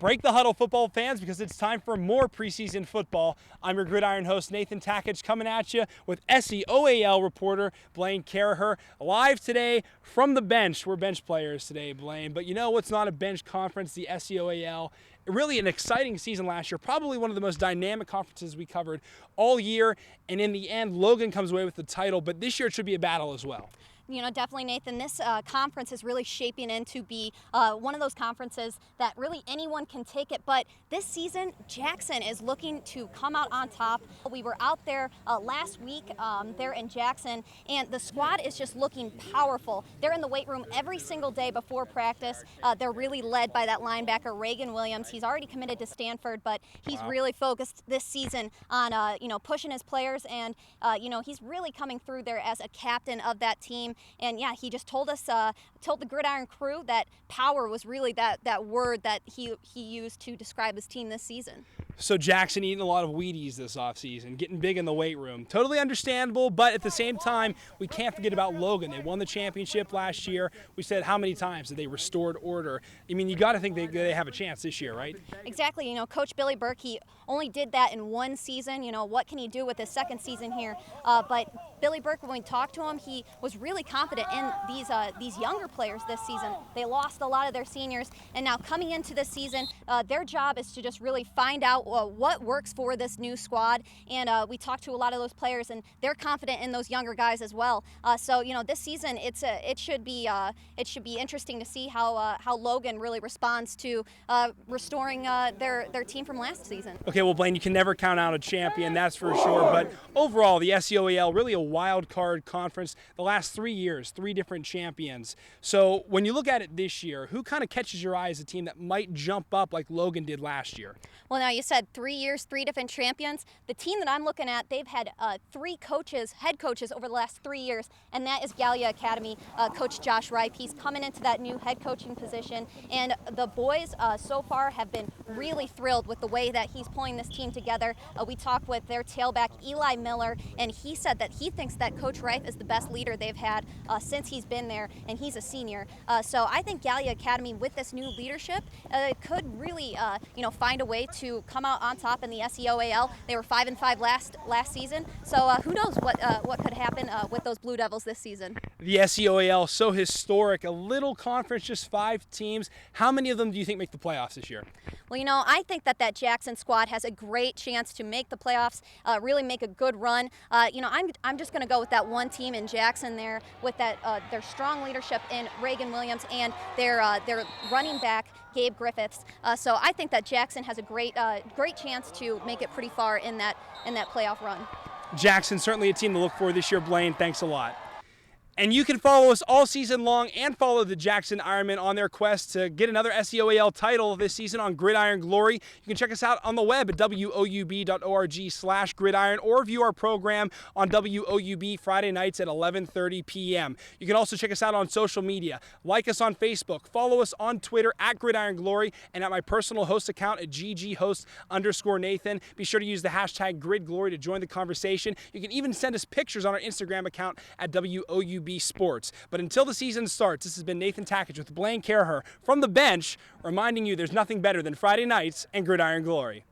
Break the huddle, football fans, because it's time for more preseason football. I'm your Gridiron host, Nathan Takitch, coming at you with SEOAL reporter Blaine Carragher, live today from the bench. We're bench players today, Blaine, but you know what's not a bench conference? The SEOAL. Really an exciting season last year, probably one of the most dynamic conferences we covered all year, and in the end, Logan comes away with the title, but this year it should be a battle as well. You know, definitely, Nathan, this conference is really shaping in to be one of those conferences that really anyone can take it. But this season, Jackson is looking to come out on top. We were out there last week there in Jackson, and the squad is just looking powerful. They're in the weight room every single day before practice. They're really led by that linebacker, Reagan Williams. He's already committed to Stanford, but he's really focused this season on, pushing his players. And, he's really coming through there as a captain of that team. And yeah, he just told us, told the Gridiron crew that power was really that word that he used to describe his team this season. So Jackson eating a lot of Wheaties this offseason, getting big in the weight room. Totally understandable, but at the same time, we can't forget about Logan. They won the championship last year. We said how many times that they restored order. I mean, you got to think they have a chance this year, right? Exactly. You know, Coach Billy Burke, he only did that in one season. You know, what can he do with his second season here? But Billy Burke, when we talked to him, he was really confident in these younger players this season. They lost a lot of their seniors, and now coming into this season, their job is to just really find out what works for this new squad. And we talked to a lot of those players, and they're confident in those younger guys as well. So you know, this season it should be interesting to see how Logan really responds to restoring their team from last season. Okay, well, Blaine, you can never count out a champion, that's for sure. But overall, the SEOAL, really a wild card conference. The last 3 years, 3 different champions. So when you look at it this year, who kind of catches your eye as a team that might jump up like Logan did last year? Well, now you said 3 years, 3 different champions. The team that I'm looking at, they've had 3 head coaches over the last 3 years, and that is Gallia Academy. Coach Josh Ripe, he's coming into that new head coaching position, and the boys so far have been really thrilled with the way that he's pulling this team together. We talked with their tailback, Eli Miller, and he said that he thinks that Coach Ripe is the best leader they've had since he's been there, and he's a senior. So I think Gallia Academy, with this new leadership, could really, find a way to come out on top in the SEOAL. They were 5-5 last season, so who knows what could happen with those Blue Devils this season. The SEOAL, so historic, a little conference, just 5 teams. How many of them do you think make the playoffs this year? Well, you know, I think that Jackson squad has a great chance to make the playoffs, really make a good run. I'm just going to go with that one team in Jackson there, with that their strong leadership in Reagan Williams and their running back Gabe Griffiths. So I think that Jackson has a great chance to make it pretty far in that playoff run. Jackson, certainly a team to look for this year. Blaine, thanks a lot. And you can follow us all season long and follow the Jackson Ironmen on their quest to get another SEOAL title this season on Gridiron Glory. You can check us out on the web at woub.org/gridiron or view our program on WOUB Friday nights at 11:30 p.m. You can also check us out on social media. Like us on Facebook, follow us on Twitter at Gridiron Glory, and at my personal host account at gghost_Nathan. Be sure to use the hashtag GridGlory to join the conversation. You can even send us pictures on our Instagram account at WOUB Sports. But until the season starts, this has been Nathan Takitch with Blaine Carragher from the bench, reminding you there's nothing better than Friday nights and Gridiron Glory.